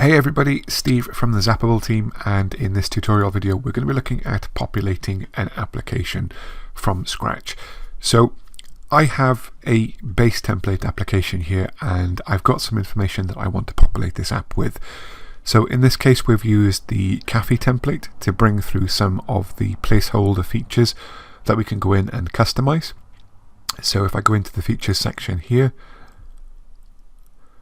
Hey everybody, Steve from the Zapable team, and in this tutorial video we're going to be looking at populating an application from scratch. So I have a base template application here and I've got some information that I want to populate this app with. So in this case we've used the cafe template to bring through some of the placeholder features that we can go in and customize. So if I go into the features section here,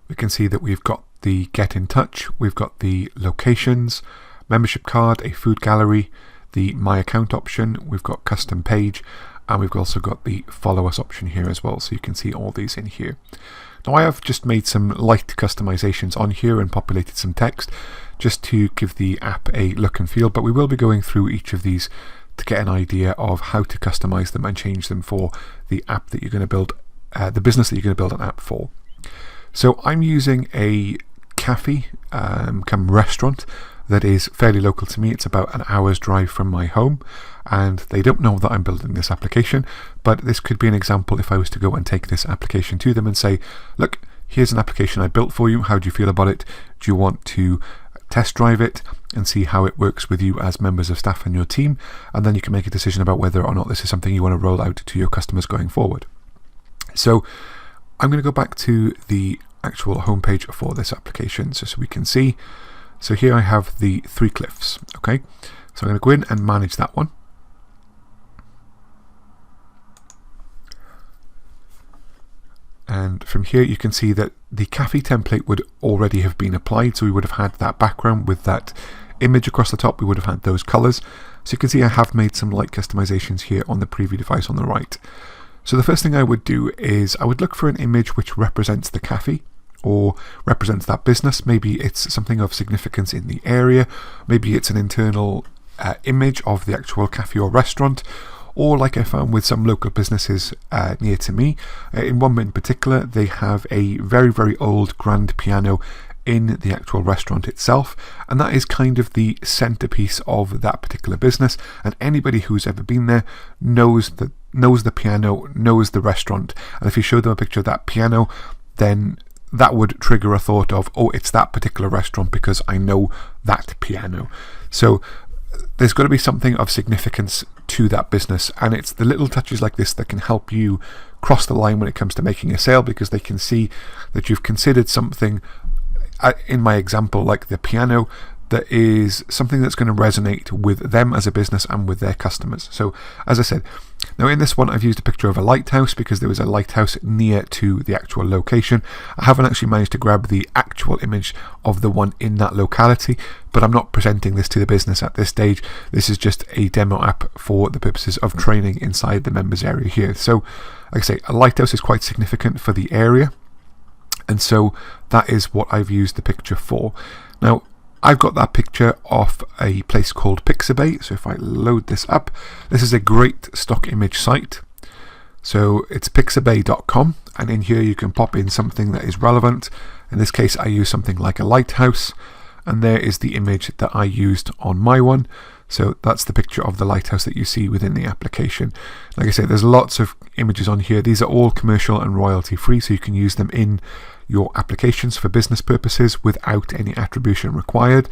we can see that we've got the get in touch, we've got the locations, membership card, a food gallery, the my account option, we've got custom page, and we've also got the follow us option here as well, so you can see all these in here. Now I have just made some light customizations on here and populated some text just to give the app a look and feel, but we will be going through each of these to get an idea of how to customize them and change them for the app that you're going to build, the business that you're going to build an app for. So I'm using a cafe come restaurant that is fairly local to me. It's about an hour's drive from my home, and they don't know that I'm building this application, but this could be an example if I was to go and take this application to them and say, look, here's an application I built for you, how do you feel about it? Do you want to test drive it and see how it works with you as members of staff and your team? And then you can make a decision about whether or not this is something you want to roll out to your customers going forward. So I'm going to go back to the actual homepage for this application so we can see. So here I have the 3 cliffs. Okay, so I'm going to go in and manage that one. And from here you can see that the cafe template would already have been applied, so we would have had that background with that image across the top, we would have had those colors. So you can see I have made some light customizations here on the preview device on the right. So the first thing I would do is I would look for an image which represents the cafe or represents that business. Maybe it's something of significance in the area, maybe it's an internal image of the actual cafe or restaurant, or like I found with some local businesses near to me, in one in particular they have a very old grand piano in the actual restaurant itself, and that is kind of the centerpiece of that particular business, and anybody who's ever been there knows the piano, knows the restaurant, and if you show them a picture of that piano, then that would trigger a thought of, oh, it's that particular restaurant because I know that piano. So there's got to be something of significance to that business, and it's the little touches like this that can help you cross the line when it comes to making a sale, because they can see that you've considered something, in my example like the piano, that is something that's going to resonate with them as a business and with their customers. So as I said, now in this one I've used a picture of a lighthouse because there was a lighthouse near to the actual location. I haven't actually managed to grab the actual image of the one in that locality, but I'm not presenting this to the business at this stage. This is just a demo app for the purposes of training inside the members area here. So like I say, a lighthouse is quite significant for the area, and so that is what I've used the picture for. Now I've got that picture off a place called Pixabay, so if I load this up, this is a great stock image site. So it's pixabay.com, and in here you can pop in something that is relevant. In this case I use something like a lighthouse, and there is the image that I used on my one. So that's the picture of the lighthouse that you see within the application. Like I said, there's lots of images on here. These are all commercial and royalty free, so you can use them in your applications for business purposes without any attribution required.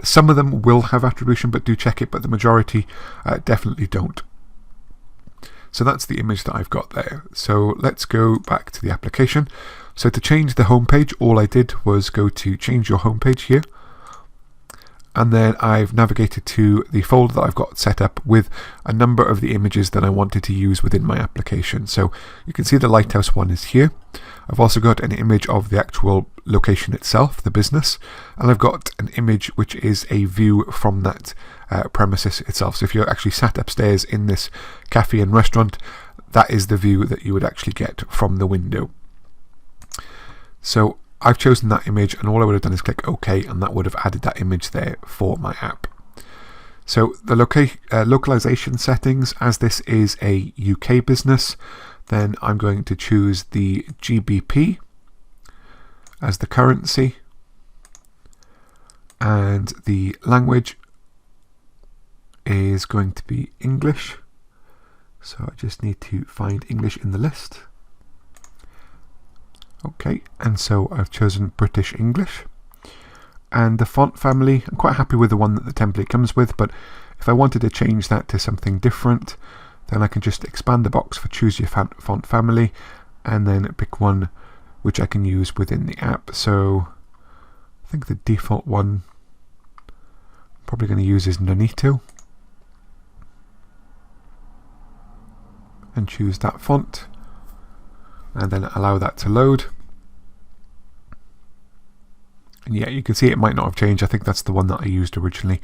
Some of them will have attribution, but do check it, but the majority definitely don't. So that's the image that I've got there. So let's go back to the application. So to change the homepage, all I did was go to change your homepage here, and then I've navigated to the folder that I've got set up with a number of the images that I wanted to use within my application. So you can see the lighthouse one is here. I've also got an image of the actual location itself, the business, and I've got an image which is a view from that premises itself. So if you're actually sat upstairs in this cafe and restaurant, that is the view that you would actually get from the window. So I've chosen that image, and all I would have done is click OK, and that would have added that image there for my app. So the localization settings, as this is a UK business, then I'm going to choose the GBP as the currency, and the language is going to be English. So I just need to find English in the list. Okay, and so I've chosen British English, And the font family, I'm quite happy with the one that the template comes with, but if I wanted to change that to something different, then I can just expand the box for choose your font family and then pick one which I can use within the app. So I think the default one I'm probably going to use is Nonito, and choose that font and then allow that to load. And yeah, you can see it might not have changed. I think that's the one that I used originally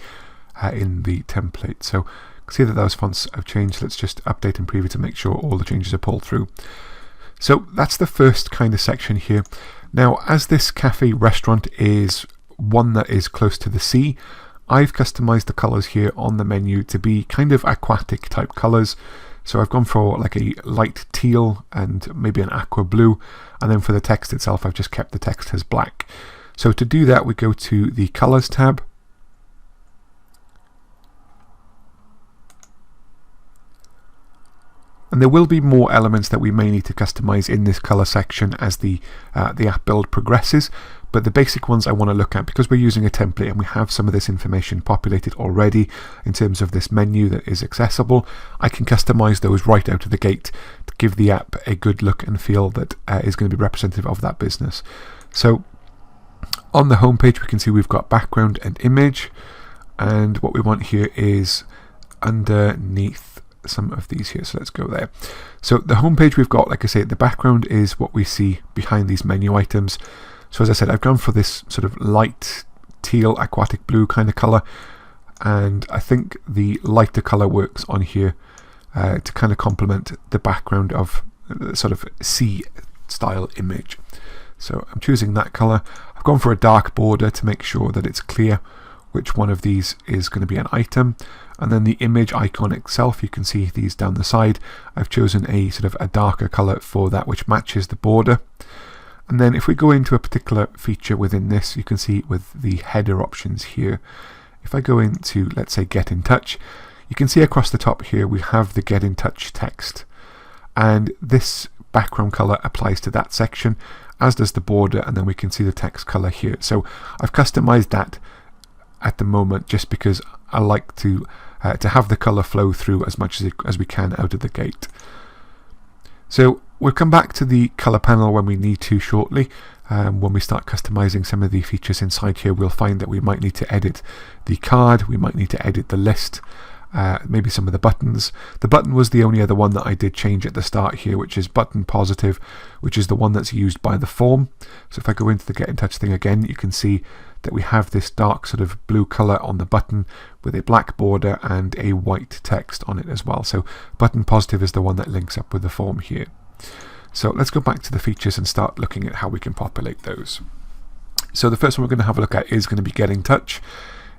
in the template. So you can see that those fonts have changed. Let's just update and preview to make sure all the changes are pulled through. So that's the first kind of section here. Now, as this cafe restaurant is one that is close to the sea, I've customized the colors here on the menu to be kind of aquatic type colors. So I've gone for like a light teal and maybe an aqua blue, and then for the text itself I've just kept the text as black. So to do that, we go to the colors tab, and there will be more elements that we may need to customize in this color section as the app build progresses, but the basic ones I want to look at, because we're using a template and we have some of this information populated already in terms of this menu that is accessible. I can customize those right out of the gate to give the app a good look and feel that is going to be representative of that business. So on the home page we can see we've got background and image, and what we want here is underneath some of these here. So let's go there. So the home page we've got, like I say, the background is what we see behind these menu items. So as I said, I've gone for this sort of light teal aquatic blue kind of colour, and I think the lighter colour works on here to kind of complement the background of sort of sea style image. So I'm choosing that colour. I've gone for a dark border to make sure that it's clear which one of these is going to be an item. And then the image icon itself, you can see these down the side. I've chosen a sort of a darker colour for that, which matches the border. And then if we go into a particular feature within this, you can see with the header options here, if I go into, let's say, Get in Touch, you can see across the top here we have the Get in Touch text. And this background colour applies to that section, as does the border, and then we can see the text colour here. So I've customized that at the moment just because I like to have the colour flow through as much as we can out of the gate. So we'll come back to the colour panel when we need to shortly. When we start customizing some of the features inside here, we'll find that we might need to edit the card, we might need to edit the list, maybe some of the buttons. The button was the only other one that I did change at the start here, which is button positive, which is the one that's used by the form. So if I go into the Get in Touch thing again, you can see that we have this dark sort of blue colour on the button with a black border and a white text on it as well. So button positive is the one that links up with the form here. So let's go back to the features and start looking at how we can populate those. So the first one we're going to have a look at is going to be Get in Touch.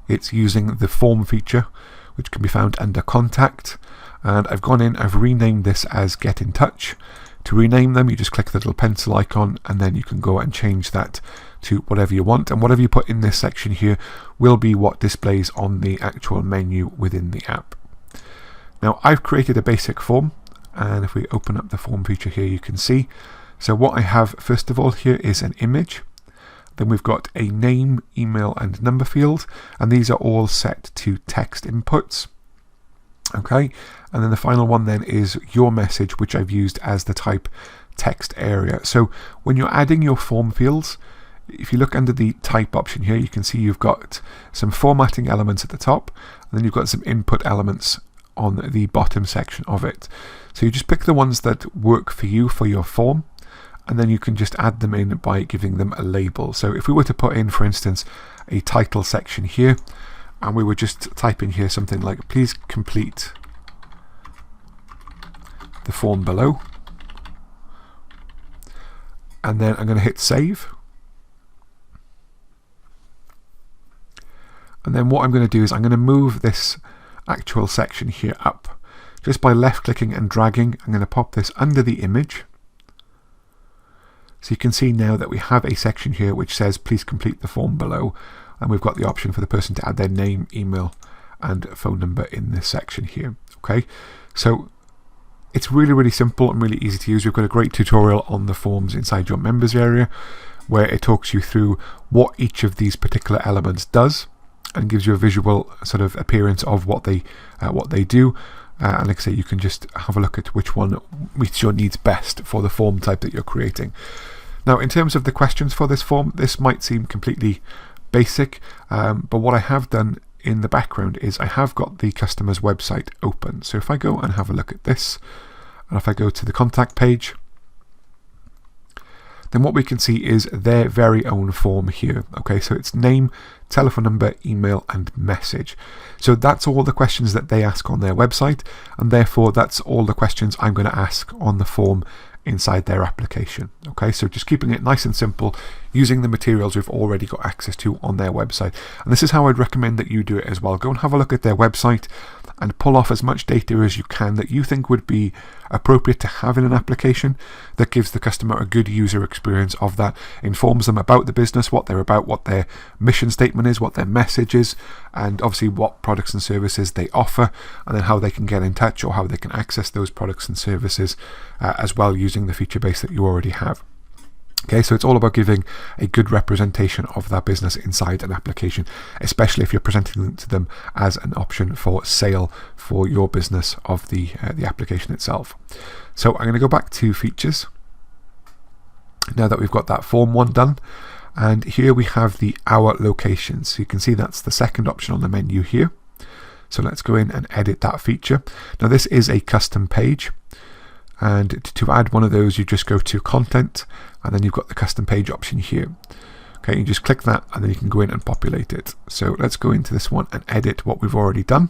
It's using the form feature, which can be found under Contact, and I've gone in, I've renamed this as Get in Touch. To rename them, you just click the little pencil icon and then you can go and change that to whatever you want, and whatever you put in this section here will be what displays on the actual menu within the app. Now I've created a basic form, and if we open up the form feature here you can see, so what I have first of all here is an image. Then we've got a name, email and number field, and these are all set to text inputs. Okay, and then the final one then is your message, which I've used as the type text area. So when you're adding your form fields, if you look under the type option here, you can see you've got some formatting elements at the top, and then you've got some input elements on the bottom section of it. So you just pick the ones that work for you for your form, and then you can just add them in by giving them a label. So if we were to put in, for instance, a title section here, and we were just typing here something like, please complete the form below, and then I'm going to hit save. And then what I'm going to do is I'm going to move this actual section here up. Just by left clicking and dragging, I'm going to pop this under the image. So you can see now that we have a section here which says please complete the form below, and we've got the option for the person to add their name, email and phone number in this section here. Okay, so it's really simple and really easy to use. We've got a great tutorial on the forms inside your members area. where it talks you through what each of these particular elements does and gives you a visual sort of appearance of what they do. And like I say, you can just have a look at which one meets your needs best for the form type that you're creating. Now, in terms of the questions for this form, this might seem completely basic, but what I have done in the background is I have got the customer's website open. So if I go and have a look at this, and if I go to the contact page, then what we can see is their very own form here. Okay, so it's name, telephone number, email, and message. So that's all the questions that they ask on their website, and therefore that's all the questions I'm going to ask on the form inside their application. Okay, so just keeping it nice and simple, using the materials we've already got access to on their website. And this is how I'd recommend that you do it as well. Go and have a look at their website and pull off as much data as you can that you think would be appropriate to have in an application that gives the customer a good user experience of that, informs them about the business, what they're about, what their mission statement is, what their message is, and obviously what products and services they offer, and then how they can get in touch or how they can access those products and services as well, using the feature base that you already have. Okay, so it's all about giving a good representation of that business inside an application, especially if you're presenting it to them as an option for sale for your business of the application itself. So I'm going to go back to features now that we've got that form one done, and here we have the hour location. So you can see that's the second option on the menu here. So let's go in and edit that feature. Now this is a custom page, and to add one of those you just go to content, and then you've got the custom page option here. Okay, you just click that and then you can go in and populate it. So let's go into this one and edit what we've already done.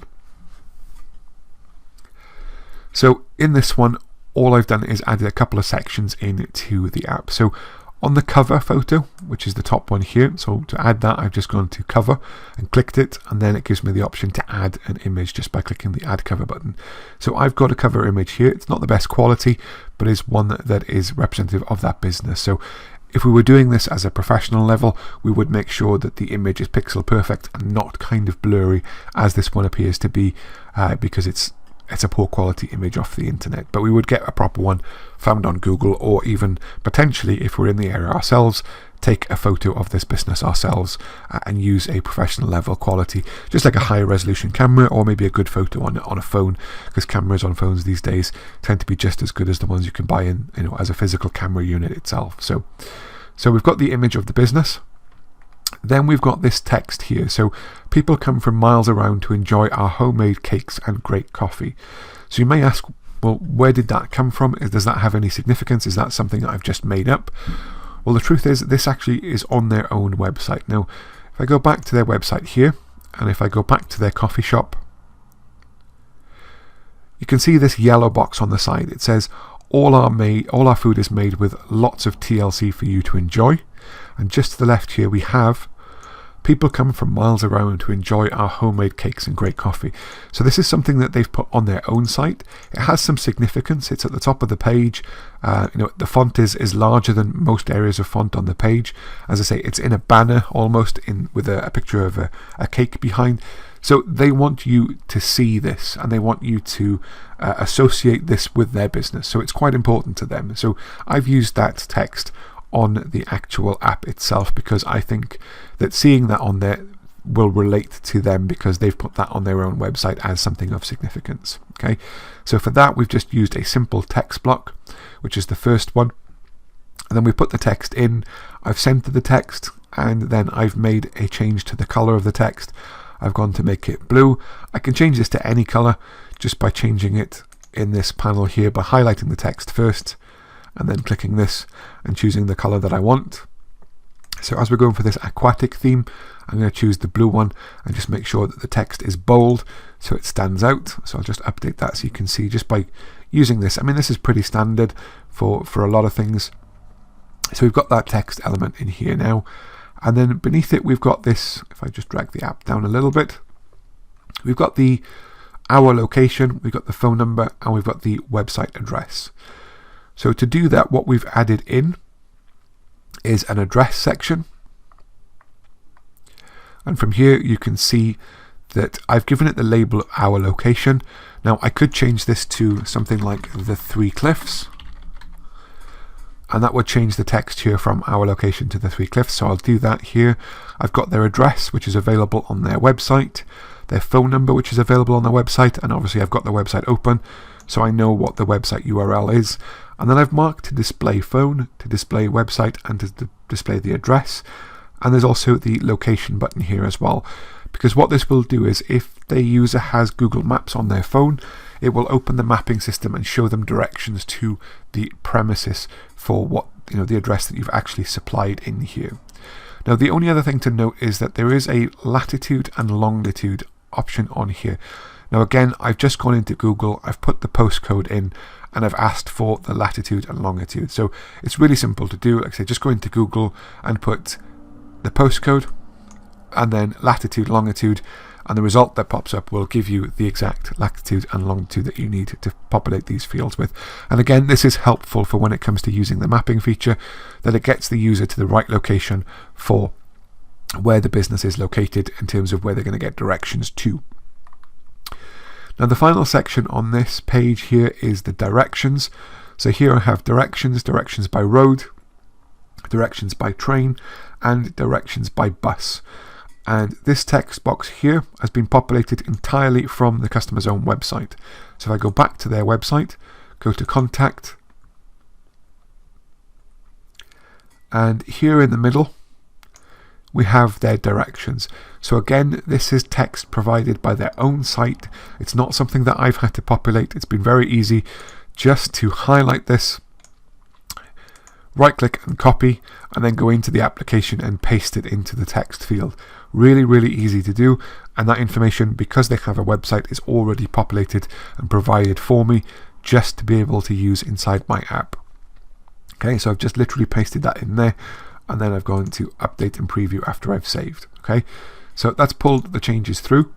So in this one, all I've done is added a couple of sections into the app. So on the cover photo, which is the top one here, so to add that I've just gone to cover and clicked it, and then it gives me the option to add an image just by clicking the add cover button. So I've got a cover image here. It's not the best quality, but is one that is representative of that business. So if we were doing this as a professional level, we would make sure that the image is pixel perfect and not kind of blurry as this one appears to be, because it's a poor quality image off the internet. But we would get a proper one found on Google, or even potentially, if we're in the area ourselves, take a photo of this business ourselves and use a professional level quality, just like a high resolution camera, or maybe a good photo on a phone, because cameras on phones these days tend to be just as good as the ones you can buy in, as a physical camera unit itself. So we've got the image of the business. Then we've got this text here. So people come from miles around to enjoy our homemade cakes and great coffee. So you may ask, well, where did that come from? Does that have any significance? Is that something that I've just made up? Well, the truth is this actually is on their own website. Now, if I go back to their website here, and if I go back to their coffee shop, you can see this yellow box on the side. It says, all our food is made with lots of TLC for you to enjoy. And just to the left here we have, people come from miles around to enjoy our homemade cakes and great coffee. So this is something that they've put on their own site. It has some significance. It's at the top of the page. The font is larger than most areas of font on the page. As I say, it's in a banner almost, with a picture of a cake behind. So they want you to see this, and they want you to associate this with their business. So it's quite important to them. So I've used that text on the actual app itself, because I think that seeing that on there will relate to them, because they've put that on their own website as something of significance. Okay, so for that we've just used a simple text block, which is the first one, and then we put the text in. I've centered the text, and then I've made a change to the color of the text. I've gone to make it blue. I can change this to any color just by changing it in this panel here, by highlighting the text first and then clicking this and choosing the color that I want. So as we're going for this aquatic theme, I'm going to choose the blue one and just make sure that the text is bold so it stands out. So I'll just update that so you can see just by using this. I mean, this is pretty standard for a lot of things. So we've got that text element in here now. And then beneath it we've got this, if I just drag the app down a little bit, we've got the hour location, we've got the phone number, and we've got the website address. So to do that, what we've added in is an address section. And from here you can see that I've given it the label of our location. Now I could change this to something like the 3 Cliffs. and that would change the text here from our location to the Three Cliffs. So I'll do that here. I've got their address, which is available on their website, their phone number, which is available on their website, and obviously I've got the website open, so I know what the website URL is. And then I've marked to display phone, to display website, and to display the address. And there's also the location button here as well, because what this will do is if the user has Google Maps on their phone, it will open the mapping system and show them directions to the premises for what, the address that you've actually supplied in here. Now, the only other thing to note is that there is a latitude and longitude option on here. Now, again, I've just gone into Google, I've put the postcode in, and I've asked for the latitude and longitude. So it's really simple to do. Like I say, just go into Google and put the postcode and then latitude, longitude, and the result that pops up will give you the exact latitude and longitude that you need to populate these fields with. And again, this is helpful for when it comes to using the mapping feature, that it gets the user to the right location for where the business is located in terms of where they're going to get directions to. Now, the final section on this page here is the directions. So here I have directions by road, directions by train, and directions by bus. And this text box here has been populated entirely from the customer's own website. So if I go back to their website, go to contact, and here in the middle we have their directions. So again, this is text provided by their own site. It's not something that I've had to populate. It's been very easy just to highlight this, right click and copy, and then go into the application and paste it into the text field. Really, really easy to do, and that information, because they have a website, is already populated and provided for me just to be able to use inside my app. Okay, so I've just literally pasted that in there, and then I've gone to update and preview after I've saved. Okay, so that's pulled the changes through.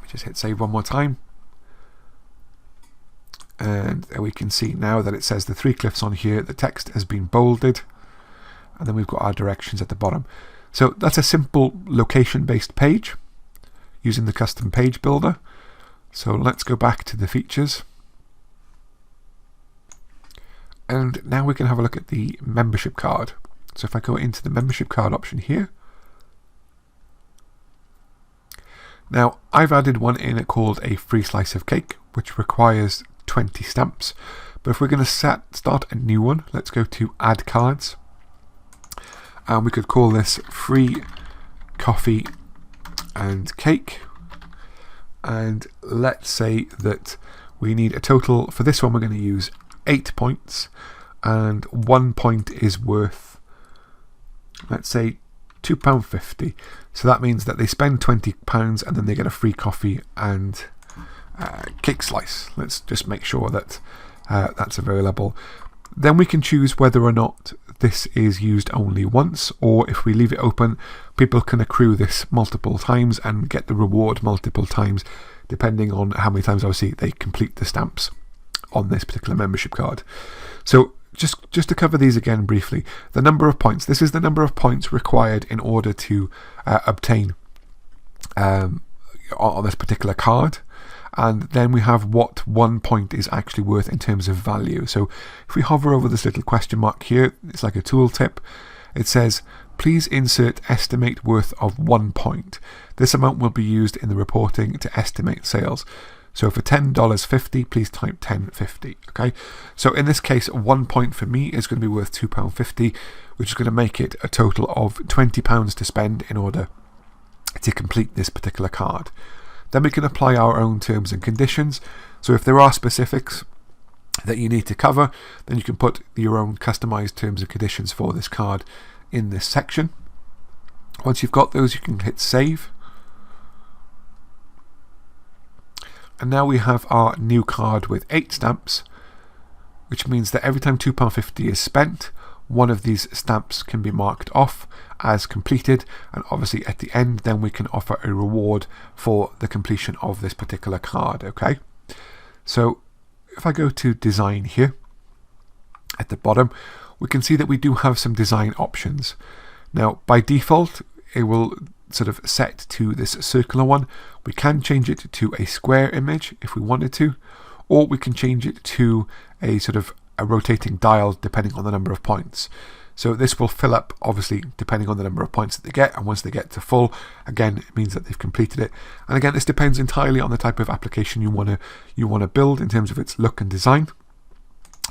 Just hit save one more time, and there we can see now that it says the Three Cliffs on here. The text has been bolded, and then we've got our directions at the bottom. So that's a simple location-based page using the custom page builder. So let's go back to the features. And now we can have a look at the membership card. So if I go into the membership card option here, now I've added one in called a free slice of cake, which requires 20 stamps. But if we're going to start a new one, let's go to add cards. And we could call this free coffee and cake. And let's say that we need a total, for this one we're going to use 8 points, and 1 point is worth, let's say, £2.50. So that means that they spend £20 and then they get a free coffee and cake slice. Let's just make sure that that's available. Then we can choose whether or not this is used only once, or if we leave it open, people can accrue this multiple times and get the reward multiple times, depending on how many times, obviously, they complete the stamps on this particular membership card. So just to cover these again briefly, the number of points. This is the number of points required in order to obtain on this particular card. And then we have what 1 point is actually worth in terms of value. So if we hover over this little question mark here, it's like a tooltip. It says, please insert estimate worth of 1 point. This amount will be used in the reporting to estimate sales. So for $10.50, please type 10.50. Okay. So in this case, 1 point for me is going to be worth £2.50, which is going to make it a total of £20 to spend in order to complete this particular card. Then we can apply our own terms and conditions. So if there are specifics that you need to cover, then you can put your own customized terms and conditions for this card in this section. Once you've got those, you can hit save. And now we have our new card with 8 stamps, which means that every time £2.50 is spent, one of these stamps can be marked off as completed, and obviously at the end then we can offer a reward for the completion of this particular card. Okay, so if I go to design here at the bottom, we can see that we do have some design options. Now by default it will sort of set to this circular one. We can change it to a square image if we wanted to, or we can change it to a sort of a rotating dial depending on the number of points. So this will fill up, obviously, depending on the number of points that they get, and once they get to full, again, it means that they've completed it. And again, this depends entirely on the type of application you want to build in terms of its look and design.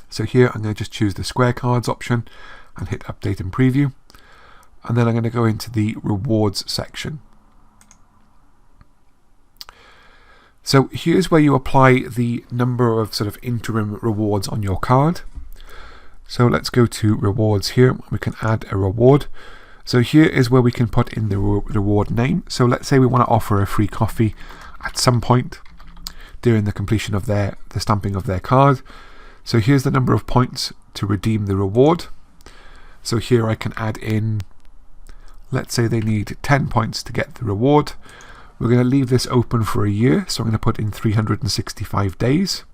So here I'm going to just choose the square cards option and hit update and preview. And then I'm going to go into the rewards section. So here's where you apply the number of sort of interim rewards on your card. So let's go to rewards here. We can add a reward. So here is where we can put in the reward name. So let's say we want to offer a free coffee at some point during the completion of the stamping of their card. So here's the number of points to redeem the reward. So here I can add in, let's say they need 10 points to get the reward. We're going to leave this open for a year, so I'm going to put in 365 days.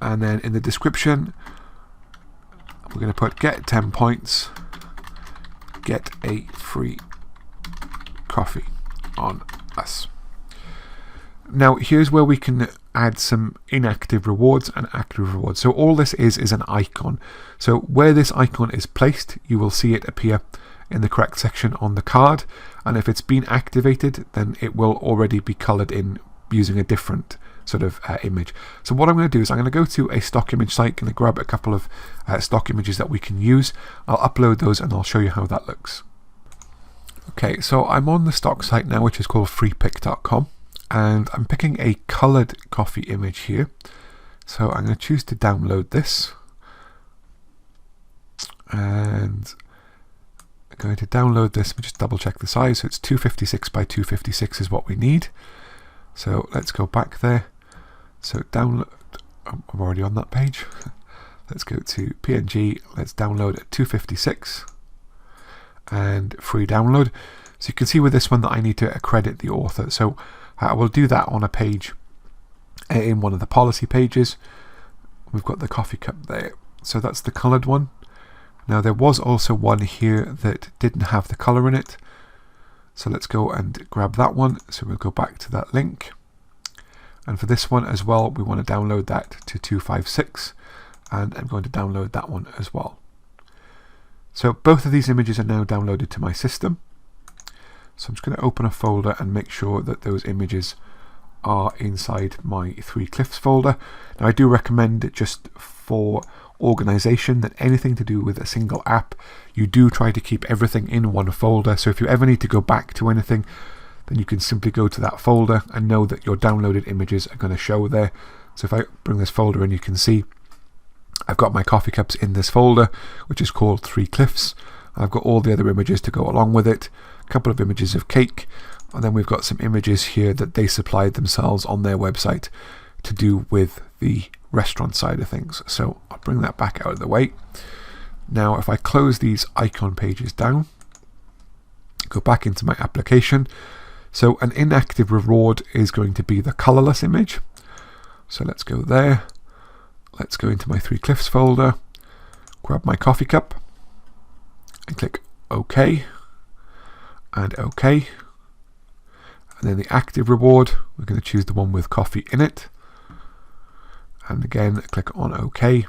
And then in the description, we're going to put get 10 points, get a free coffee on us. Now here's where we can add some inactive rewards and active rewards. So all this is an icon. So where this icon is placed, you will see it appear in the correct section on the card, and if it's been activated, then it will already be colored in using a different sort of image. So what I'm going to do is I'm going to go to a stock image site, going to grab a couple of stock images that we can use. I'll upload those and I'll show you how that looks. Okay, so I'm on the stock site now, which is called freepick.com, and I'm picking a colored coffee image here. So I'm going to choose to download this, and I'm going to download this. Let me just double check the size. So it's 256 by 256 is what we need. So let's go back there. So download, I'm already on that page. Let's go to PNG. Let's download at 256 and free download. So you can see with this one that I need to accredit the author. So I will do that on a page in one of the policy pages. We've got the coffee cup there. So that's the colored one. Now there was also one here that didn't have the color in it. So let's go and grab that one. So we'll go back to that link. And for this one as well, we want to download that to 256. And I'm going to download that one as well. So both of these images are now downloaded to my system. So I'm just going to open a folder and make sure that those images are inside my 3 Cliffs folder. Now I do recommend, just for organization, that anything to do with a single app, you do try to keep everything in one folder. So if you ever need to go back to anything, then you can simply go to that folder and know that your downloaded images are going to show there. So if I bring this folder in, you can see I've got my coffee cups in this folder, which is called 3 Cliffs. I've got all the other images to go along with it, a couple of images of cake, and then we've got some images here that they supplied themselves on their website to do with the restaurant side of things. So I'll bring that back out of the way. Now if I close these icon pages down, go back into my application. So an inactive reward is going to be the colorless image. So let's go there. Let's go into my 3 Cliffs folder, grab my coffee cup and click OK and OK. And then the active reward, we're going to choose the one with coffee in it. And again, click on OK.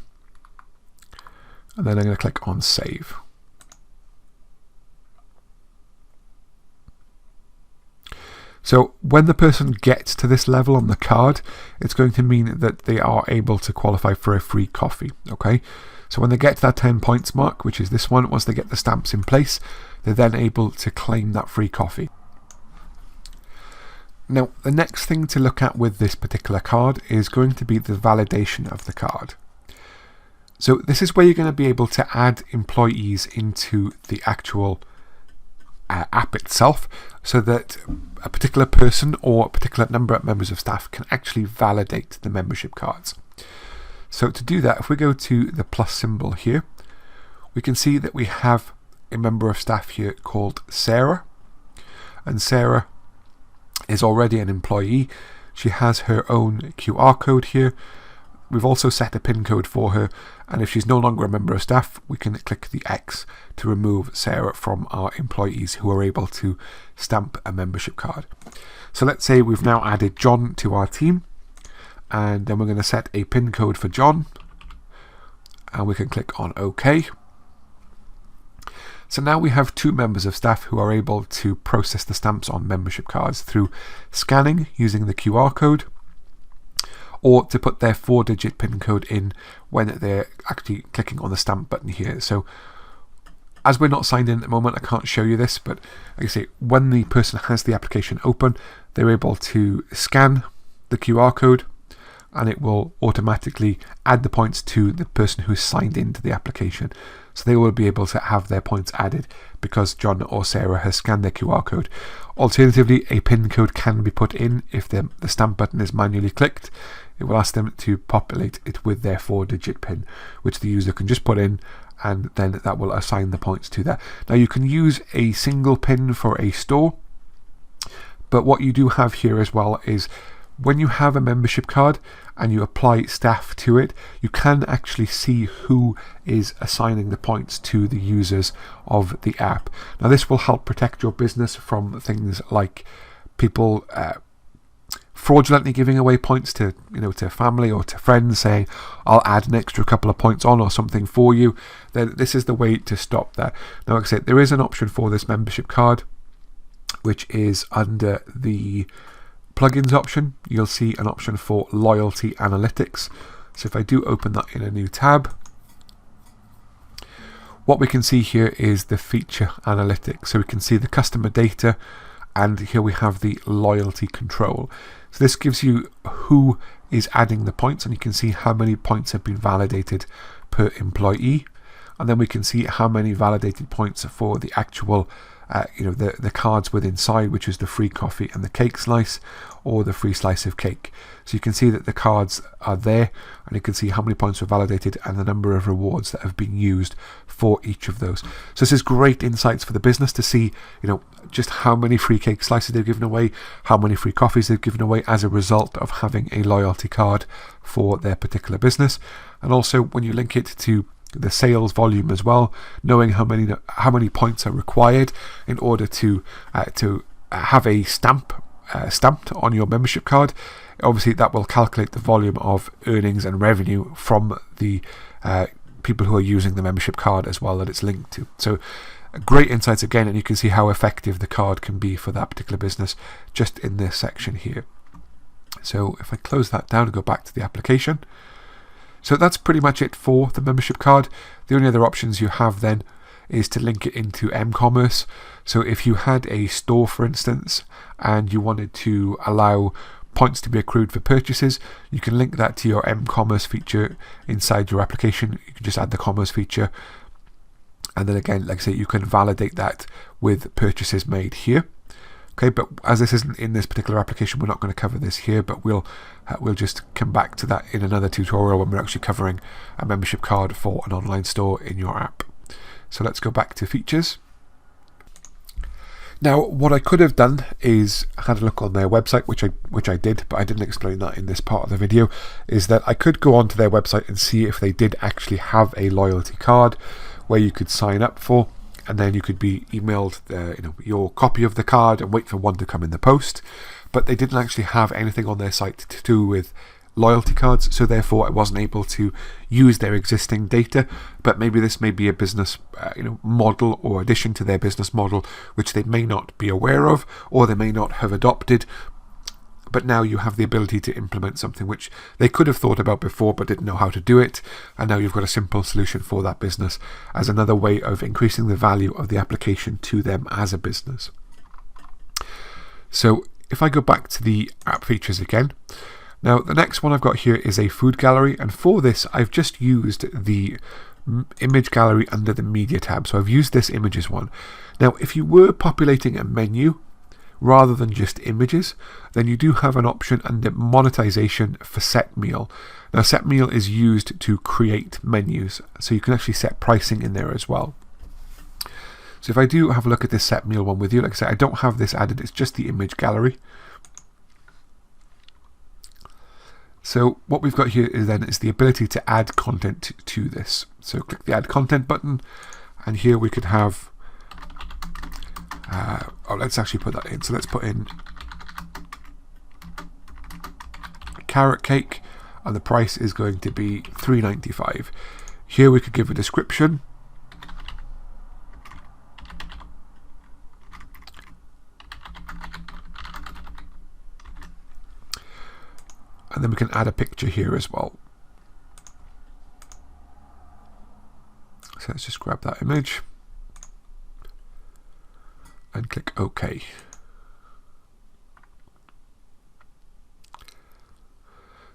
And then I'm going to click on Save. So when the person gets to this level on the card, it's going to mean that they are able to qualify for a free coffee. Okay, so when they get to that 10 points mark, which is this one, once they get the stamps in place, they're then able to claim that free coffee. Now, the next thing to look at with this particular card is going to be the validation of the card. So this is where you're going to be able to add employees into the actual app itself, so that a particular person or a particular number of members of staff can actually validate the membership cards. So to do that, if we go to the plus symbol here, we can see that we have a member of staff here called Sarah, and Sarah is already an employee. She has her own QR code here. We've also set a PIN code for her, and if she's no longer a member of staff, we can click the X to remove Sarah from our employees who are able to stamp a membership card. So let's say we've now added John to our team, and then we're going to set a PIN code for John. and we can click on OK. So now we have 2 members of staff who are able to process the stamps on membership cards through scanning using the QR code, or to put their 4-digit PIN code in when they're actually clicking on the stamp button here. So as we're not signed in at the moment, I can't show you this, but like I say, when the person has the application open, they're able to scan the QR code and it will automatically add the points to the person who's signed into the application. So they will be able to have their points added because John or Sarah has scanned their QR code. Alternatively, a PIN code can be put in if the stamp button is manually clicked. It will ask them to populate it with their 4-digit PIN, which the user can just put in, and then that will assign the points to that. Now you can use a single PIN for a store, but what you do have here as well is when you have a membership card and you apply staff to it, you can actually see who is assigning the points to the users of the app. Now this will help protect your business from things like people fraudulently giving away points to family or to friends, saying I'll add an extra couple of points on or something for you. Then this is the way to stop that. Now like I said, there is an option for this membership card which is under the plugins option. You'll see an option for loyalty analytics. So if I do open that in a new tab, what we can see here is the feature analytics. So we can see the customer data, and here we have the loyalty control. So this gives you who is adding the points, and you can see how many points have been validated per employee, and then we can see how many validated points for the actual the cards with inside, which is the free coffee and the cake slice, or the free slice of cake. So you can see that the cards are there, and you can see how many points were validated and the number of rewards that have been used for each of those. So this is great insights for the business to see, just how many free cake slices they've given away, how many free coffees they've given away as a result of having a loyalty card for their particular business. And also when you link it to the sales volume as well, knowing how many points are required in order to have a stamp stamped on your membership card. Obviously that will calculate the volume of earnings and revenue from the people who are using the membership card as well that it's linked to. So great insights again, and you can see how effective the card can be for that particular business just in this section here. So if I close that down and go back to the application, so that's pretty much it for the membership card. The only other options you have then is to link it into m-commerce. So if you had a store, for instance, and you wanted to allow points to be accrued for purchases, you can link that to your m-commerce feature inside your application. You can just add the commerce feature, and then again, like I say, you can validate that with purchases made here. Okay, but as this isn't in this particular application, we're not going to cover this here, but we'll just come back to that in another tutorial when we're actually covering a membership card for an online store in your app. So let's go back to features. Now, what I could have done is had a look on their website, which I did, but I didn't explain that in this part of the video, is that I could go onto their website and see if they did actually have a loyalty card where you could sign up for, and then you could be emailed your copy of the card and wait for one to come in the post. But they didn't actually have anything on their site to do with loyalty cards, so therefore I wasn't able to use their existing data. But maybe this may be a business model or addition to their business model which they may not be aware of, or they may not have adopted. But now you have the ability to implement something which they could have thought about before but didn't know how to do it, and now you've got a simple solution for that business as another way of increasing the value of the application to them as a business. So if I go back to the app features again, now the next one I've got here is a food gallery, and for this I've just used the image gallery under the media tab. So I've used this images one. Now if you were populating a menu rather than just images, then you do have an option under monetization for set meal. Now set meal is used to create menus, so you can actually set pricing in there as well. So if I do have a look at this set meal one with you, like I said, I don't have this added, it's just the image gallery. So what we've got here is the ability to add content to this. So click the add content button, and here we could have let's actually put that in. So let's put in carrot cake, and the price is going to be $3.95. Here we could give a description. And then we can add a picture here as well. So let's just grab that image and click OK.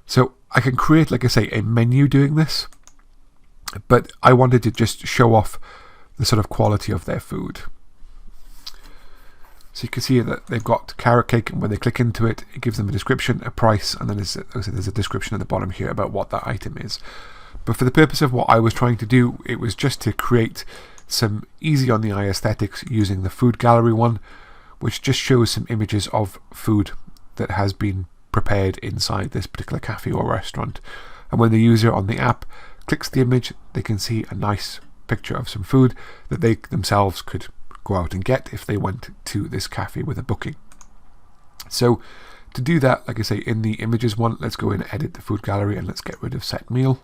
So I can create, like I say, a menu doing this, but I wanted to just show off the sort of quality of their food. So you can see that they've got carrot cake, and when they click into it, it gives them a description, a price, and then there's a description at the bottom here about what that item is. But for the purpose of what I was trying to do, it was just to create some easy on the eye aesthetics using the food gallery one, which just shows some images of food that has been prepared inside this particular cafe or restaurant. And when the user on the app clicks the image, they can see a nice picture of some food that they themselves could go out and get if they went to this cafe with a booking. So to do that, like I say, in the images one, let's go in and edit the food gallery, and let's get rid of set meal.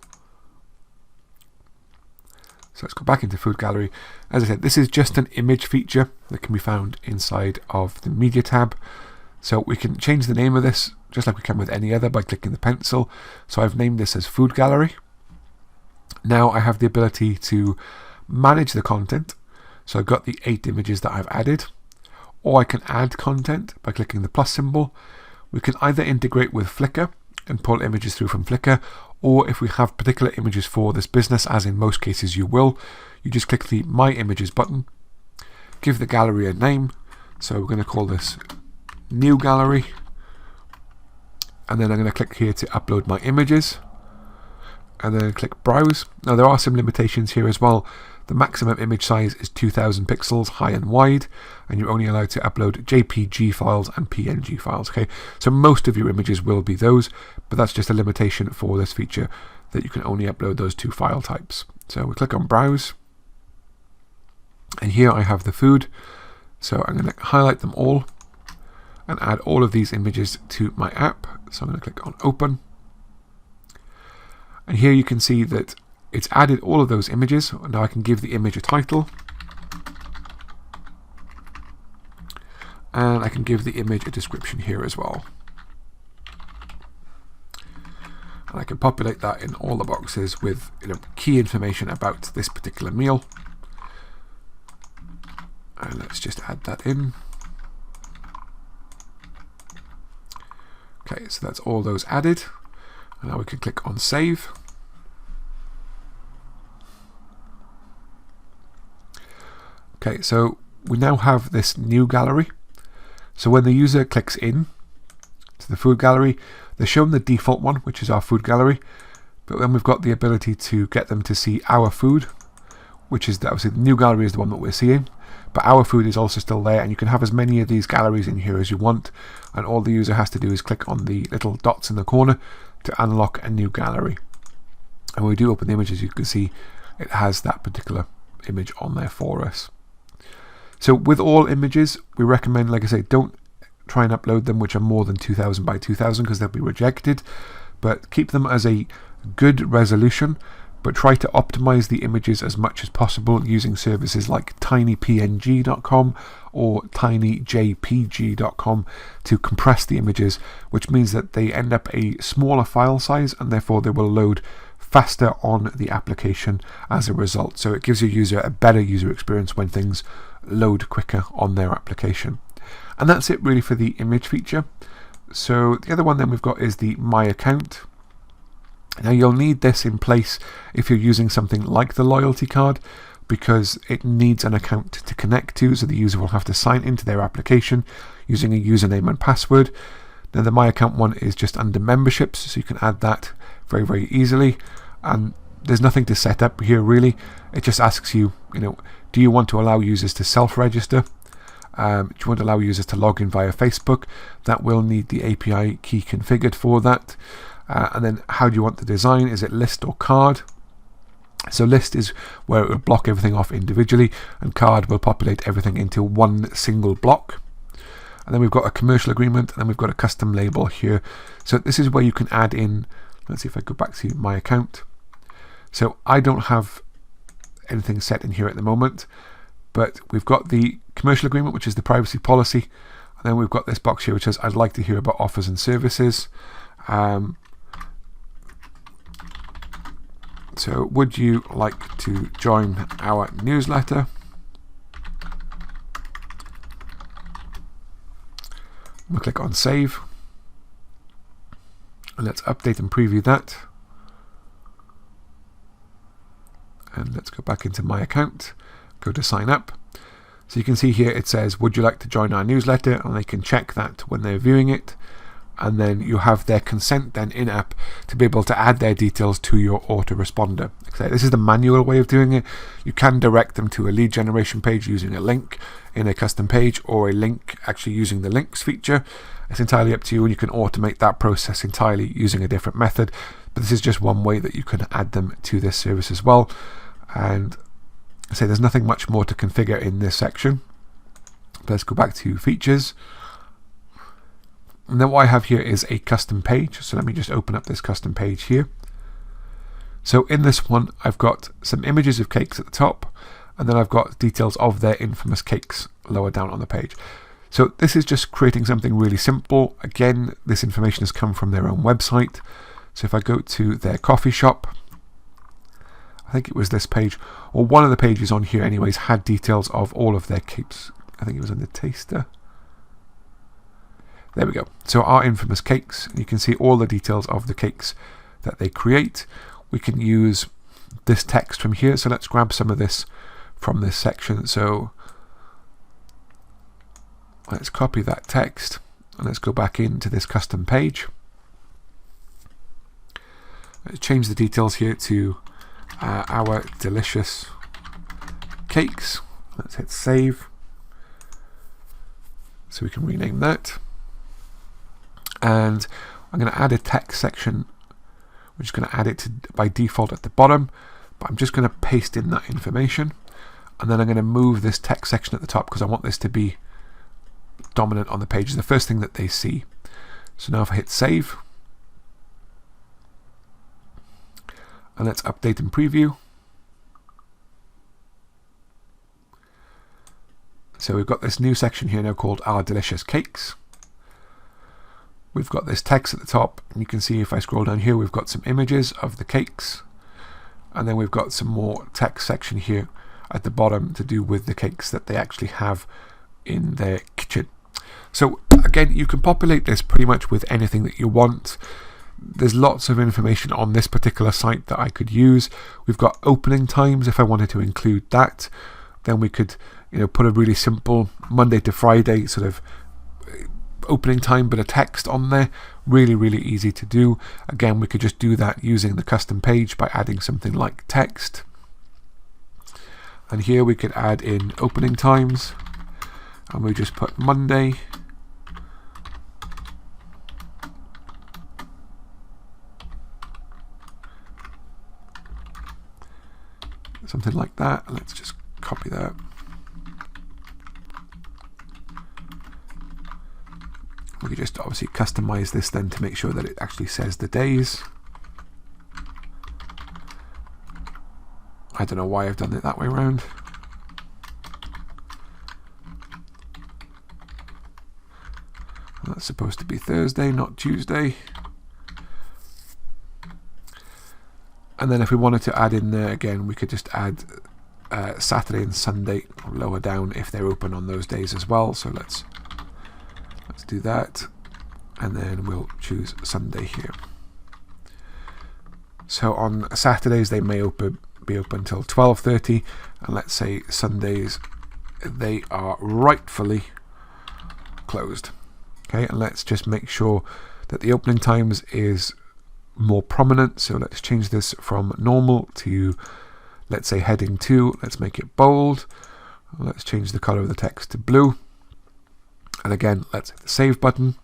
So let's go back into food gallery. As I said, this is just an image feature that can be found inside of the media tab. So we can change the name of this just like we can with any other by clicking the pencil. So I've named this as food gallery. Now I have the ability to manage the content. So I've got the 8 images that I've added, or I can add content by clicking the plus symbol. We can either integrate with Flickr and pull images through from Flickr, or if we have particular images for this business, as in most cases you will, you just click the My Images button, give the gallery a name. So we're going to call this New Gallery, and then I'm going to click here to upload my images, and then click Browse. Now there are some limitations here as well. The maximum image size is 2000 pixels high and wide, and you're only allowed to upload JPG files and PNG files. Okay, so most of your images will be those, but that's just a limitation for this feature, that you can only upload those 2 file types. So we click on Browse, and here I have the food. So I'm going to highlight them all and add all of these images to my app. So I'm going to click on Open, and here you can see that it's added all of those images. Now I can give the image a title, and I can give the image a description here as well. And I can populate that in all the boxes with key information about this particular meal. And let's just add that in. Okay, so that's all those added. And now we can click on Save. Okay, so we now have this new gallery. So when the user clicks in to the food gallery, they're shown the default one, which is our food gallery, but then we've got the ability to get them to see our food, which is obviously the new gallery is the one that we're seeing, but our food is also still there, and you can have as many of these galleries in here as you want, and all the user has to do is click on the little dots in the corner to unlock a new gallery. And when we do open the image, as you can see, it has that particular image on there for us. So with all images, we recommend, like I say, don't try and upload them which are more than 2000 by 2000 because they'll be rejected, but keep them as a good resolution, but try to optimize the images as much as possible using services like tinypng.com or tinyjpg.com to compress the images, which means that they end up a smaller file size, and therefore they will load faster on the application as a result. So it gives your user a better user experience when things load quicker on their application. And that's it really for the image feature. So the other one then we've got is the My Account. Now you'll need this in place if you're using something like the loyalty card, because it needs an account to connect to, so the user will have to sign into their application using a username and password. Now the My Account one is just under memberships, so you can add that very, very easily, and there's nothing to set up here really. It just asks you, do you want to allow users to self-register? Do you want to allow users to log in via Facebook? That will need the API key configured for that. And then how do you want the design? Is it list or card? So list is where it will block everything off individually, and card will populate everything into one single block. And then we've got a commercial agreement, and then we've got a custom label here. So this is where you can add in, let's see if I go back to My Account. So I don't have anything set in here at the moment, but we've got the commercial agreement, which is the privacy policy, and then we've got this box here which says I'd like to hear about offers and services. So would you like to join our newsletter? We'll click on save, and let's update and preview that. And let's go back into my account, go to sign up. So you can see here it says, would you like to join our newsletter? And they can check that when they're viewing it. And then you have their consent then in-app to be able to add their details to your autoresponder. Okay, this is the manual way of doing it. You can direct them to a lead generation page using a link in a custom page, or a link actually using the links feature. It's entirely up to you, and you can automate that process entirely using a different method. But this is just one way that you can add them to this service as well. And I say there's nothing much more to configure in this section. Let's go back to features. And then what I have here is a custom page. So let me just open up this custom page here. So in this one, I've got some images of cakes at the top, and then I've got details of their infamous cakes lower down on the page. So this is just creating something really simple. Again, this information has come from their own website. So if I go to their coffee shop, I think it was this page, or one of the pages on here anyways, had details of all of their cakes. I think it was in the taster. There we go. So our infamous cakes, you can see all the details of the cakes that they create. We can use this text from here. So let's grab some of this from this section. So let's copy that text and let's go back into this custom page. Let's change the details here to our delicious cakes. Let's hit save. So we can rename that. And I'm going to add a text section. We're just going to add it by default at the bottom, but I'm just going to paste in that information, and then I'm going to move this text section at the top because I want this to be dominant on the page, the first thing that they see. So now if I hit save, and let's update and preview. So we've got this new section here now called Our Delicious Cakes. We've got this text at the top, and you can see if I scroll down here, we've got some images of the cakes, and then we've got some more text section here at the bottom to do with the cakes that they actually have in their kitchen. So again, you can populate this pretty much with anything that you want. There's lots of information on this particular site that I could use. We've got opening times if I wanted to include that. Then we could, put a really simple Monday to Friday sort of opening time, but a text on there. Really, really easy to do. Again, we could just do that using the custom page by adding something like text. And here we could add in opening times, and we just put Monday. Something like that. Let's just copy that. We could just obviously customize this then to make sure that it actually says the days. I don't know why I've done it that way around. That's supposed to be Thursday, not Tuesday. And then if we wanted to add in there again, we could just add Saturday and Sunday lower down if they're open on those days as well. So let's do that, and then we'll choose Sunday here. So on Saturdays they may be open until 12:30, and let's say Sundays they are rightfully closed. Okay, and let's just make sure that the opening times is more prominent. So let's change this from normal to, let's say, heading 2. Let's make it bold. Let's change the color of the text to blue. And again, let's hit the save button.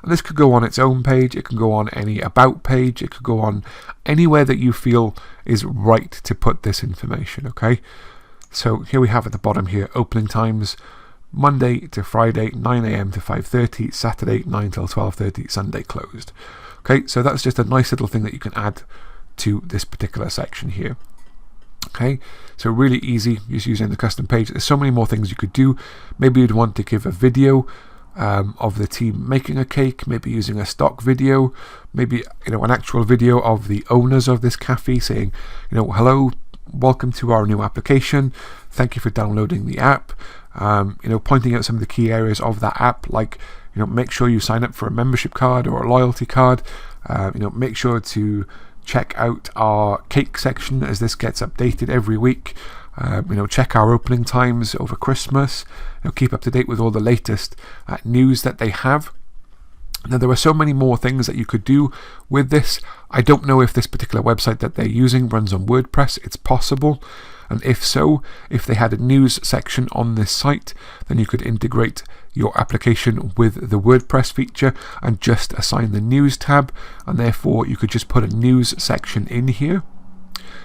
And this could go on its own page. It can go on any about page. It could go on anywhere that you feel is right to put this information. Okay. So here we have at the bottom here, opening times, Monday to Friday, 9 a.m. to 5:30, Saturday, 9 till 12:30, Sunday closed. Okay. So that's just a nice little thing that you can add to this particular section here. Okay, so really easy just using the custom page. There's so many more things you could do. Maybe you'd want to give a video of the team making a cake, maybe using a stock video, maybe an actual video of the owners of this cafe saying, hello, welcome to our new application, thank you for downloading the app, pointing out some of the key areas of that app, like make sure you sign up for a membership card or a loyalty card, make sure to check out our cake section as this gets updated every week. Check our opening times over Christmas. Keep up to date with all the latest news that they have. Now, there are so many more things that you could do with this. I don't know if this particular website that they're using runs on WordPress. It's possible. And if so, if they had a news section on this site, then you could integrate your application with the WordPress feature and just assign the news tab, and therefore you could just put a news section in here.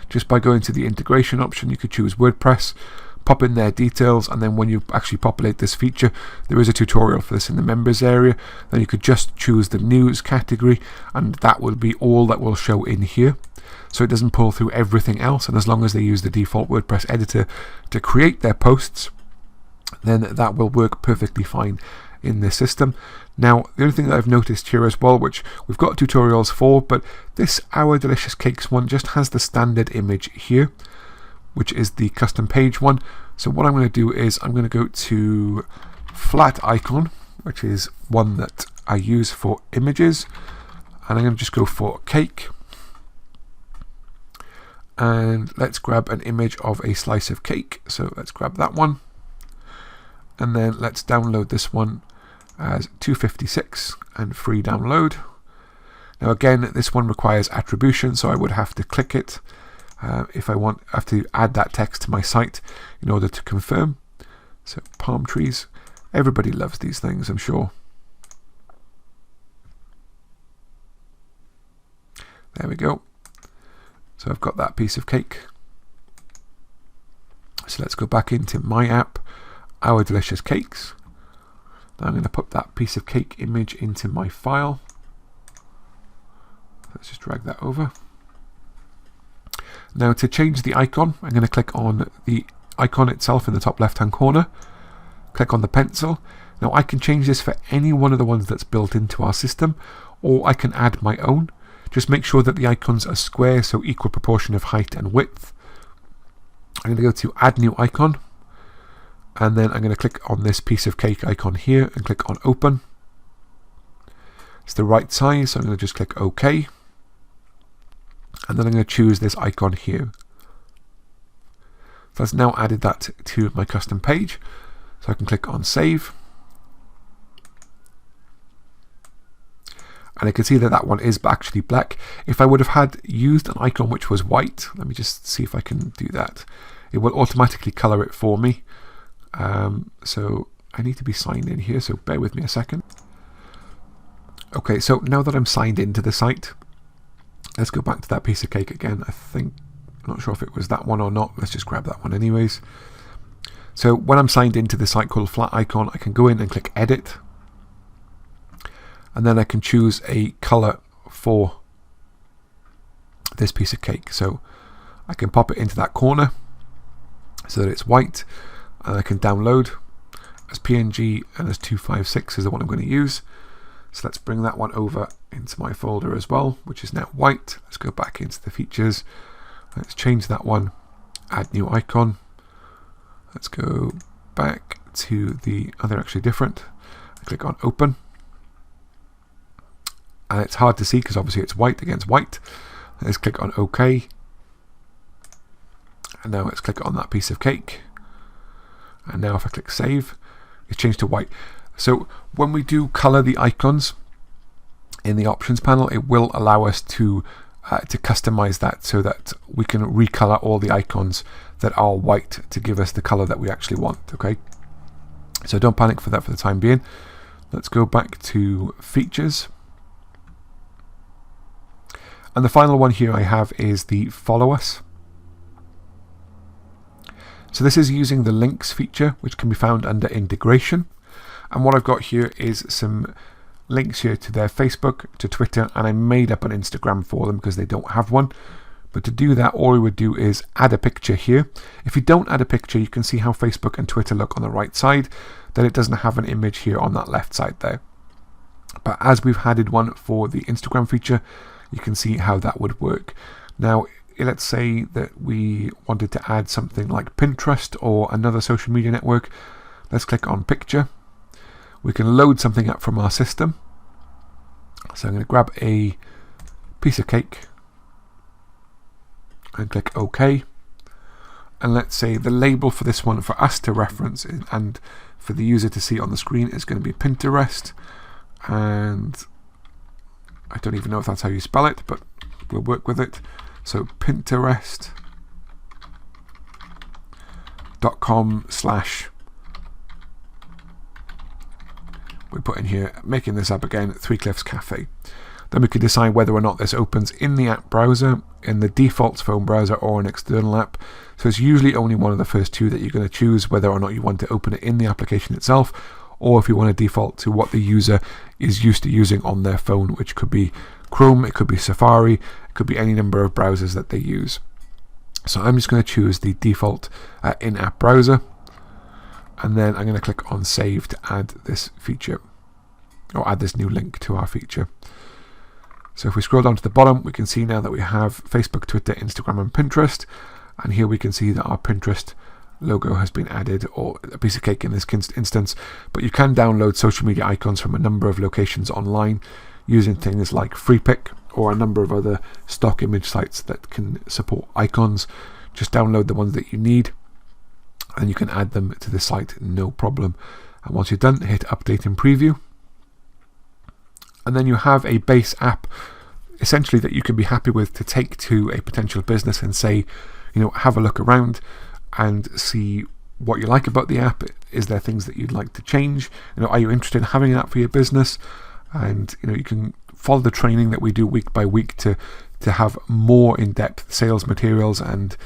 Just by going to the integration option, you could choose WordPress, pop in their details, and then when you actually populate this feature, there is a tutorial for this in the members area. Then you could just choose the news category, and that will be all that will show in here. So it doesn't pull through everything else, and as long as they use the default WordPress editor to create their posts, then that will work perfectly fine in this system. Now, the only thing that I've noticed here as well, which we've got tutorials for, but this Our Delicious Cakes one just has the standard image here, which is the custom page one. So what I'm going to do is I'm going to go to flat icon, which is one that I use for images, and I'm going to just go for cake. And let's grab an image of a slice of cake. So let's grab that one. And then let's download this one as 256 and free download. Now again, this one requires attribution, so I would have to click it if I have to add that text to my site in order to confirm. So palm trees, everybody loves these things, I'm sure. There we go. So I've got that piece of cake. So let's go back into my app, Our Delicious Cakes. Now I'm going to put that piece of cake image into my file. Let's just drag that over. Now to change the icon, I'm going to click on the icon itself in the top left hand corner. Click on the pencil. Now I can change this for any one of the ones that's built into our system, or I can add my own. Just make sure that the icons are square, so equal proportion of height and width. I'm going to go to Add New Icon, and then I'm going to click on this piece of cake icon here and click on Open. It's the right size, so I'm going to just click OK. And then I'm going to choose this icon here. So that's now added that to my custom page. So I can click on Save. And I can see that that one is actually black. If I would have had used an icon which was white, let me just see if I can do that. It will automatically color it for me. So I need to be signed in here, so bear with me a second. Okay, so now that I'm signed into the site, let's go back to that piece of cake again. I'm not sure if it was that one or not. Let's just grab that one anyways. So when I'm signed into the site called Flat Icon, I can go in and click Edit. And then I can choose a color for this piece of cake. So I can pop it into that corner so that it's white, and I can download as PNG, and as 256 is the one I'm going to use. So let's bring that one over into my folder as well, which is now white. Let's go back into the features. Let's change that one, add new icon. Let's go back to the, they're actually different. Click on Open. And it's hard to see because obviously it's white against white. Let's click on OK. And now let's click on that piece of cake. And now if I click Save, it's changed to white. So when we do color the icons in the options panel, it will allow us to customize that so that we can recolor all the icons that are white to give us the color that we actually want. Okay. So don't panic for that for the time being. Let's go back to features. And the final one here I have is the Follow Us. So this is using the links feature, which can be found under integration. And what I've got here is some links here to their Facebook, to Twitter, and I made up an Instagram for them because they don't have one. But to do that, all we would do is add a picture here. If you don't add a picture, you can see how Facebook and Twitter look on the right side. Then it doesn't have an image here on that left side there. But as we've added one for the Instagram feature, you can see how that would work. Now, let's say that we wanted to add something like Pinterest or another social media network. Let's click on picture. We can load something up from our system. So I'm going to grab a piece of cake and click OK. And let's say the label for this one for us to reference and for the user to see on the screen is going to be Pinterest. And I don't even know if that's how you spell it, but we'll work with it. So Pinterest.com/ we put in here, making this up again, Three Cliffs Cafe. Then we can decide whether or not this opens in the app browser, in the default phone browser, or an external app. So it's usually only one of the first two that you're going to choose, whether or not you want to open it in the application itself, or if you want to default to what the user is used to using on their phone, which could be Chrome, it could be Safari, it could be any number of browsers that they use. So I'm just going to choose the default in-app browser, and then I'm going to click on Save to add this feature, or add this new link to our feature. So if we scroll down to the bottom, we can see now that we have Facebook, Twitter, Instagram, and Pinterest, and here we can see that our Pinterest logo has been added, or a piece of cake in this instance, but you can download social media icons from a number of locations online using things like FreePic or a number of other stock image sites that can support icons. Just download the ones that you need and you can add them to the site, no problem. And once you're done, hit update and preview, and then you have a base app essentially that you can be happy with to take to a potential business and say, have a look around and see what you like about the app. Is there things that you'd like to change? Are you interested in having an app for your business? And you can follow the training that we do week by week to have more in-depth sales materials and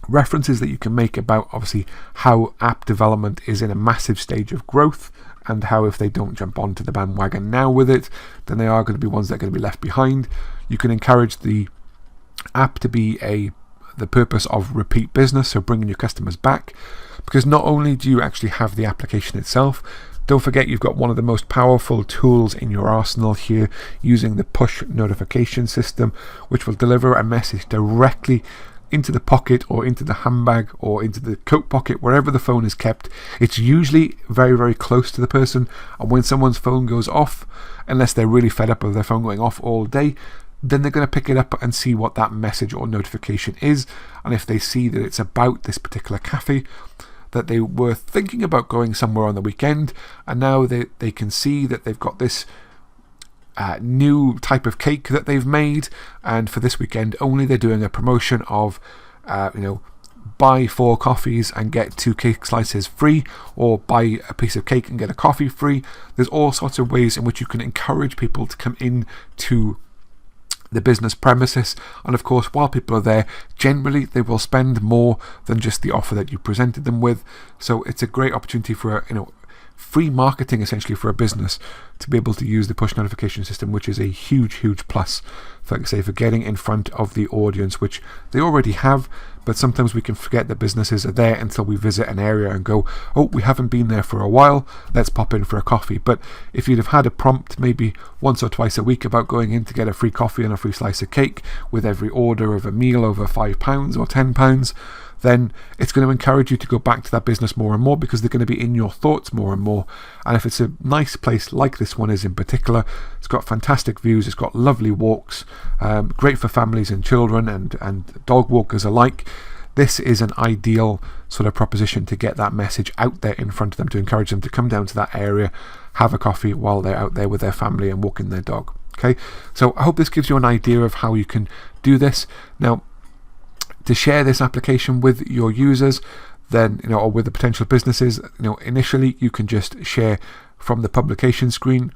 references that you can make about obviously how app development is in a massive stage of growth, and how if they don't jump onto the bandwagon now with it, then they are going to be ones that are going to be left behind. You can encourage the app to be the purpose of repeat business, so bringing your customers back, because not only do you actually have the application itself, don't forget you've got one of the most powerful tools in your arsenal here, using the push notification system, which will deliver a message directly into the pocket or into the handbag or into the coat pocket, wherever the phone is kept. It's usually very, very close to the person, and when someone's phone goes off, unless they're really fed up of their phone going off all day, then they're going to pick it up and see what that message or notification is. And if they see that it's about this particular cafe, that they were thinking about going somewhere on the weekend, and now they can see that they've got this new type of cake that they've made, and for this weekend only they're doing a promotion of buy 4 coffees and get 2 cake slices free, or buy a piece of cake and get a coffee free. There's all sorts of ways in which you can encourage people to come in to the business premises, and of course while people are there, generally they will spend more than just the offer that you presented them with. So it's a great opportunity for free marketing essentially for a business to be able to use the push notification system, which is a huge plus for getting in front of the audience, which they already have. But sometimes we can forget that businesses are there until we visit an area and go, oh, we haven't been there for a while, let's pop in for a coffee. But if you'd have had a prompt maybe once or twice a week about going in to get a free coffee and a free slice of cake with every order of a meal over £5 or £10, then it's going to encourage you to go back to that business more and more, because they're going to be in your thoughts more and more. And if it's a nice place like this one is in particular, it's got fantastic views, it's got lovely walks, great for families and children and dog walkers alike. This is an ideal sort of proposition to get that message out there in front of them, to encourage them to come down to that area, have a coffee while they're out there with their family and walking their dog. Okay, so I hope this gives you an idea of how you can do this. Now, to share this application with your users, then or with the potential businesses, initially you can just share from the publication screen.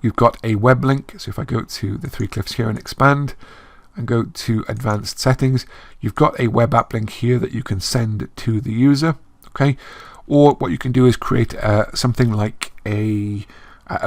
You've got a web link, so if I go to the 3 Cliffs here and expand and go to advanced settings, you've got a web app link here that you can send to the user. Okay, or what you can do is create something like a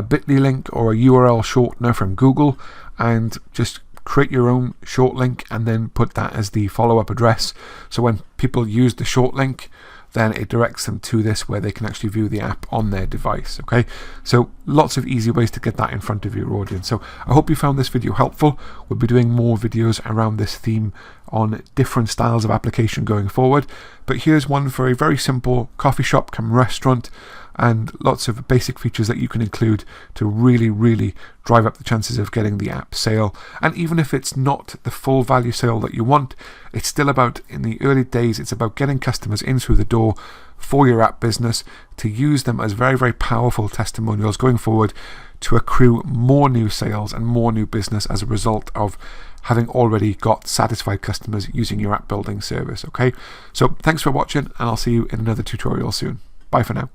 bit.ly link or a URL shortener from Google and just create your own short link and then put that as the follow-up address. So when people use the short link, then it directs them to this where they can actually view the app on their device. Okay, so lots of easy ways to get that in front of your audience. So I hope you found this video helpful. We'll be doing more videos around this theme on different styles of application going forward, but here's one for a very simple coffee shop come restaurant, and lots of basic features that you can include to really drive up the chances of getting the app sale. And even if it's not the full value sale that you want, it's still about, in the early days, it's about getting customers in through the door for your app business to use them as very powerful testimonials going forward to accrue more new sales and more new business as a result of having already got satisfied customers using your app building service. Okay, so thanks for watching, and I'll see you in another tutorial soon. Bye for now.